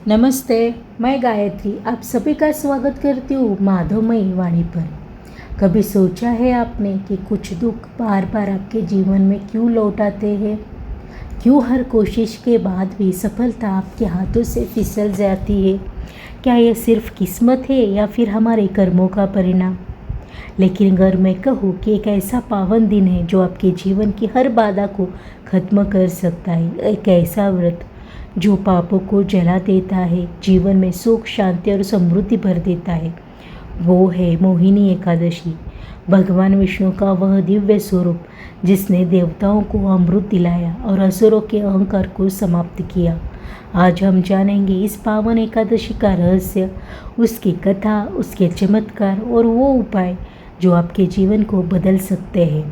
नमस्ते। मैं गायत्री आप सभी का स्वागत करती हूँ माधवमयी वाणी पर। कभी सोचा है आपने कि कुछ दुख बार बार आपके जीवन में क्यों लौट आते हैं? क्यों हर कोशिश के बाद भी सफलता आपके हाथों से फिसल जाती है? क्या यह सिर्फ किस्मत है या फिर हमारे कर्मों का परिणाम? लेकिन अगर मैं कहूँ कि एक ऐसा पावन दिन है जो आपके जीवन की हर बाधा को खत्म कर सकता है, एक ऐसा व्रत जो पापों को जला देता है, जीवन में सुख शांति और समृद्धि भर देता है, वो है मोहिनी एकादशी। भगवान विष्णु का वह दिव्य स्वरूप जिसने देवताओं को अमृत दिलाया और असुरों के अहंकार को समाप्त किया। आज हम जानेंगे इस पावन एकादशी का रहस्य, उसकी कथा, उसके चमत्कार और वो उपाय जो आपके जीवन को बदल सकते हैं।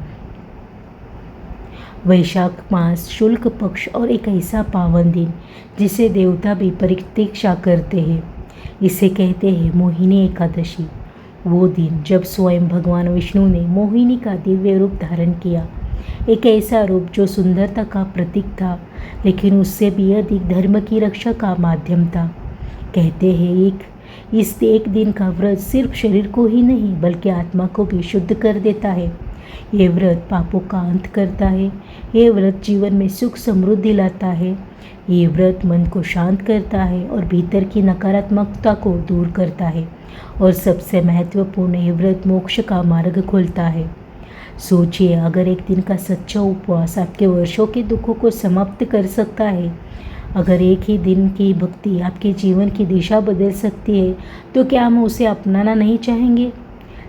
वैशाख मास शुक्ल पक्ष और एक ऐसा पावन दिन जिसे देवता भी प्रतीक्षा करते हैं, इसे कहते हैं मोहिनी एकादशी। वो दिन जब स्वयं भगवान विष्णु ने मोहिनी का दिव्य रूप धारण किया, एक ऐसा रूप जो सुंदरता का प्रतीक था लेकिन उससे भी अधिक धर्म की रक्षा का माध्यम था। कहते हैं इस एक दिन का व्रत सिर्फ शरीर को ही नहीं बल्कि आत्मा को भी शुद्ध कर देता है। ये व्रत पापों का अंत करता है। ये व्रत जीवन में सुख समृद्धि लाता है। ये व्रत मन को शांत करता है और भीतर की नकारात्मकता को दूर करता है। और सबसे महत्वपूर्ण, ये व्रत मोक्ष का मार्ग खोलता है। सोचिए, अगर एक दिन का सच्चा उपवास आपके वर्षों के दुखों को समाप्त कर सकता है, अगर एक ही दिन की भक्ति आपके जीवन की दिशा बदल सकती है, तो क्या हम उसे अपनाना नहीं चाहेंगे?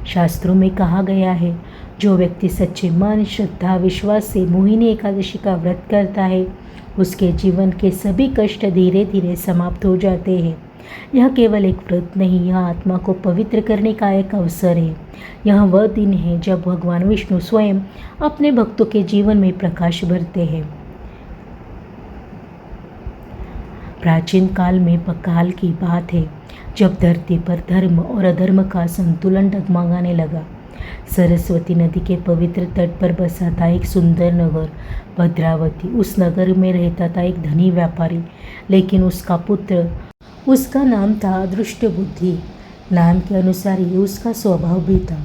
शास्त्रों में कहा गया है, जो व्यक्ति सच्चे मन, श्रद्धा, विश्वास से मोहिनी एकादशी का व्रत करता है, उसके जीवन के सभी कष्ट धीरे धीरे समाप्त हो जाते हैं। यह केवल एक व्रत नहीं, यह आत्मा को पवित्र करने का एक अवसर है। यह वह दिन है जब भगवान विष्णु स्वयं अपने भक्तों के जीवन में प्रकाश भरते हैं। प्राचीन काल में काल की बात है, जब धरती पर धर्म और अधर्म का संतुलन डगमगाने लगा। सरस्वती नदी के पवित्र तट पर बसा था एक सुंदर नगर, भद्रावती। उस नगर में रहता था एक धनी व्यापारी, लेकिन उसका पुत्र, उसका नाम था दृष्टबुद्धि। नाम के अनुसार ही उसका स्वभाव भी था।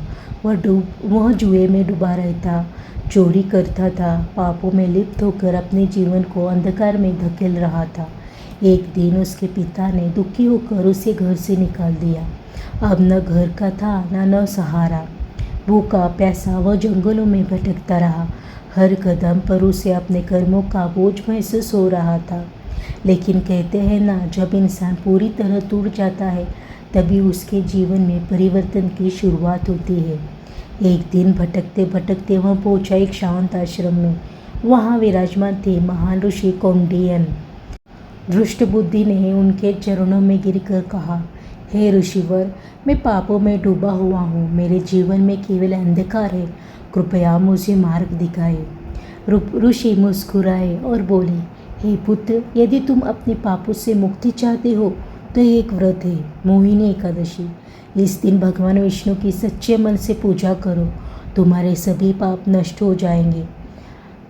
वह जुए में डूबा रहता, चोरी करता था, पापों में लिप्त होकर अपने जीवन को अंधकार में धकेल रहा था। एक दिन उसके पिता ने दुखी होकर उसे घर से निकाल दिया। अब न घर का था न सहारा। भूखा प्यासा वह जंगलों में भटकता रहा। हर कदम पर उसे अपने कर्मों का बोझ महसूस हो रहा था। लेकिन कहते हैं ना, जब इंसान पूरी तरह टूट जाता है तभी उसके जीवन में परिवर्तन की शुरुआत होती है। एक दिन भटकते भटकते वह पहुंचा एक शांत आश्रम में। वहाँ विराजमान थे महान ऋषि कौंडिन्य। दृष्टबुद्धि ने उनके चरणों में गिरकर कहा, हे ऋषिवर, मैं पापों में डूबा हुआ हूँ, मेरे जीवन में केवल अंधकार है, कृपया मुझे मार्ग दिखाए। ऋषि मुस्कुराए और बोले, हे पुत्र, यदि तुम अपने पापों से मुक्ति चाहते हो तो एक व्रत है, मोहिनी एकादशी। इस दिन भगवान विष्णु की सच्चे मन से पूजा करो, तुम्हारे सभी पाप नष्ट हो जाएंगे।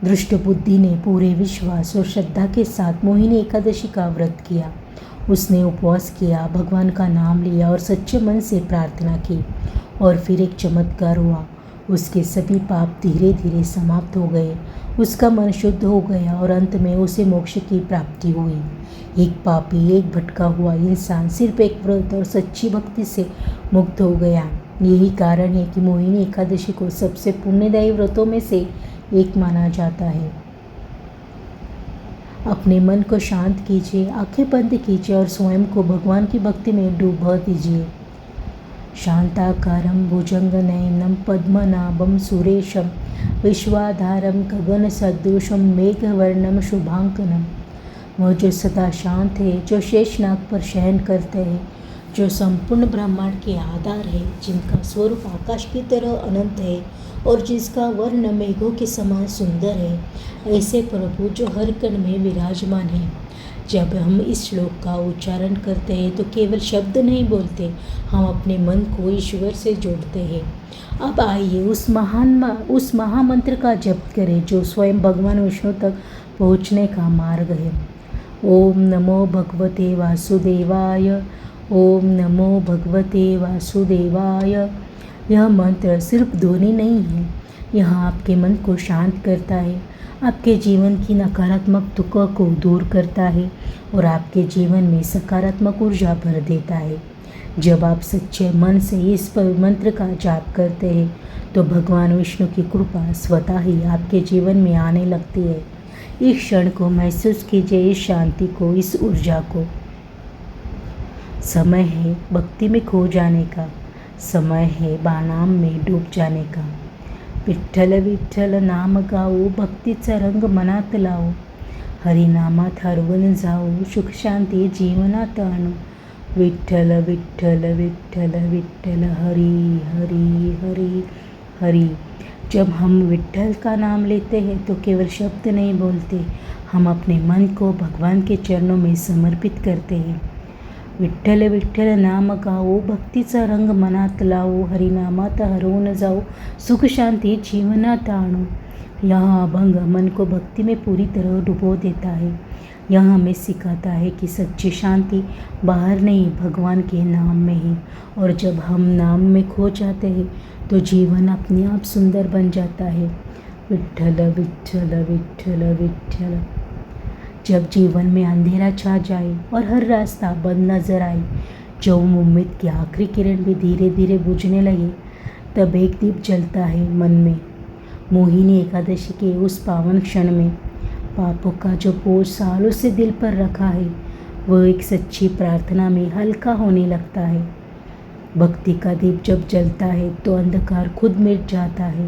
दृष्टबुद्धि ने पूरे विश्वास और श्रद्धा के साथ मोहिनी एकादशी का व्रत किया। उसने उपवास किया, भगवान का नाम लिया और सच्चे मन से प्रार्थना की। और फिर एक चमत्कार हुआ, उसके सभी पाप धीरे धीरे समाप्त हो गए। उसका मन शुद्ध हो गया और अंत में उसे मोक्ष की प्राप्ति हुई। एक पापी, एक भटका हुआ इंसान सिर्फ एक व्रत और सच्ची भक्ति से मुक्त हो गया। यही कारण है कि मोहिनी एकादशी को सबसे पुण्यदायी व्रतों में से एक माना जाता है। अपने मन को शांत कीजिए, आंखें बंद कीजिए और स्वयं को भगवान की भक्ति में डूबा दीजिए। शांताकारं भुजंगनयनं पद्मनाभं सुरेशं विश्वाधारं गगन सदृशं मेघवर्णं शुभांकनं। वह जो सदा शांत है, जो शेषनाग पर शयन करते हैं, जो संपूर्ण ब्रह्मांड के आधार है, जिनका स्वरूप आकाश की तरह अनंत है और जिसका वर्ण मेघों के समान सुंदर है, ऐसे प्रभु जो हर कण में विराजमान है। जब हम इस श्लोक का उच्चारण करते हैं तो केवल शब्द नहीं बोलते, हम अपने मन को ईश्वर से जोड़ते हैं। अब आइए उस महामंत्र का जप करें जो स्वयं भगवान विष्णु तक पहुँचने का मार्ग है। ओम नमो भगवते वासुदेवाय। ओम नमो भगवते वासुदेवाय। यह मंत्र सिर्फ ध्वनि नहीं है, यह आपके मन को शांत करता है, आपके जीवन की नकारात्मक तुक को दूर करता है और आपके जीवन में सकारात्मक ऊर्जा भर देता है। जब आप सच्चे मन से इस मंत्र का जाप करते हैं तो भगवान विष्णु की कृपा स्वतः ही आपके जीवन में आने लगती है। इस क्षण को महसूस कीजिए, इस शांति को, इस ऊर्जा को। समय है भक्ति में खो जाने का, समय है बानाम में डूब जाने का। विठ्ठल विठ्ठल नाम गाओ, भक्तीचा रंग मनात लावो, हरिनामात हरवून जाओ, सुख शांती जीवनात आणो। विठ्ठल विठ्ठल विठ्ठल विठ्ठल, हरि हरि हरि हरि। जब हम विठ्ठल का नाम लेते हैं तो केवल शब्द नहीं बोलते, हम अपने मन को भगवान के चरणों में समर्पित करते हैं। विठ्ठल विठ्ठल नाम गाओ, भक्तीचा रंग मनात लावो, हरिनामात हरवून जाओ, सुख शांति जीवनात आणो। यह अभंग मन को भक्ति में पूरी तरह डुबो देता है। यह हमें सिखाता है कि सच्ची शांति बाहर नहीं, भगवान के नाम में है। और जब हम नाम में खो जाते हैं तो जीवन अपने आप सुंदर बन जाता है। विठ्ठल विठ्ठल विठ्ठल विठ्ठल। जब जीवन में अंधेरा छा जाए और हर रास्ता बंद नजर आए, जब उम्मीद की आखिरी किरण भी धीरे धीरे बुझने लगे, तब एक दीप जलता है मन में। मोहिनी एकादशी के उस पावन क्षण में पापों का जो बोझ सालों से दिल पर रखा है, वह एक सच्ची प्रार्थना में हल्का होने लगता है। भक्ति का दीप जब जलता है तो अंधकार खुद मिट जाता है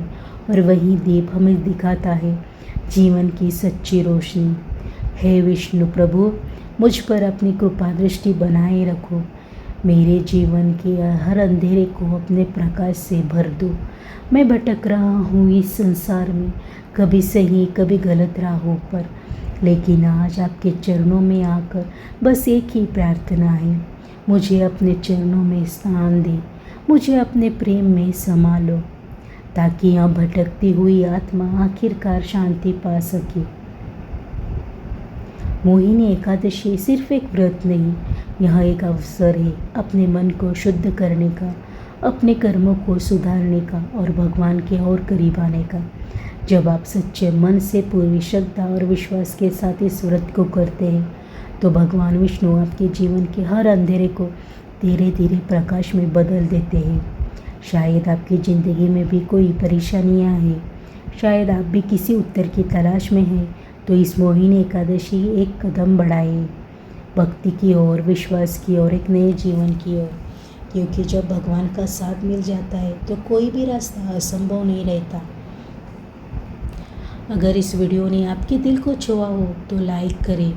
और वही दीप हमें दिखाता है जीवन की सच्ची रोशनी। हे विष्णु प्रभु, मुझ पर अपनी कृपा दृष्टि बनाए रखो, मेरे जीवन के हर अंधेरे को अपने प्रकाश से भर दो। मैं भटक रहा हूँ इस संसार में, कभी सही कभी गलत राहों पर, लेकिन आज आपके चरणों में आकर बस एक ही प्रार्थना है, मुझे अपने चरणों में स्थान दे, मुझे अपने प्रेम में समा लो, ताकि यहाँ भटकती हुई आत्मा आखिरकार शांति पा सके। मोहिनी एकादशी सिर्फ एक व्रत नहीं, यह एक अवसर है अपने मन को शुद्ध करने का, अपने कर्मों को सुधारने का और भगवान के और करीब आने का। जब आप सच्चे मन से पूरी श्रद्धा और विश्वास के साथ इस व्रत को करते हैं तो भगवान विष्णु आपके जीवन के हर अंधेरे को धीरे धीरे प्रकाश में बदल देते हैं। शायद आपकी ज़िंदगी में भी कोई परेशानियां हैं, शायद आप भी किसी उत्तर की तलाश में हैं, तो इस मोहिनी एकादशी एक कदम बढ़ाए भक्ति की ओर, विश्वास की ओर, एक नए जीवन की ओर। क्योंकि जब भगवान का साथ मिल जाता है तो कोई भी रास्ता असंभव नहीं रहता। अगर इस वीडियो ने आपके दिल को छुआ हो तो लाइक करें,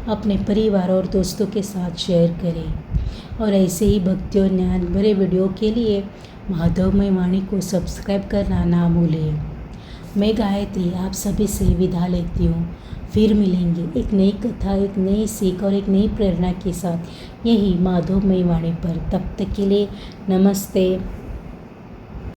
अपने परिवार और दोस्तों के साथ शेयर करें और ऐसे ही भक्ति और ज्ञान भरे वीडियो के लिए माधवमय वाणी को सब्सक्राइब करना ना भूलें। मैं गायत्री आप सभी से विदा लेती हूँ। फिर मिलेंगे एक नई कथा, एक नई सीख और एक नई प्रेरणा के साथ यही माधवमय वाणी पर। तब तक के लिए नमस्ते।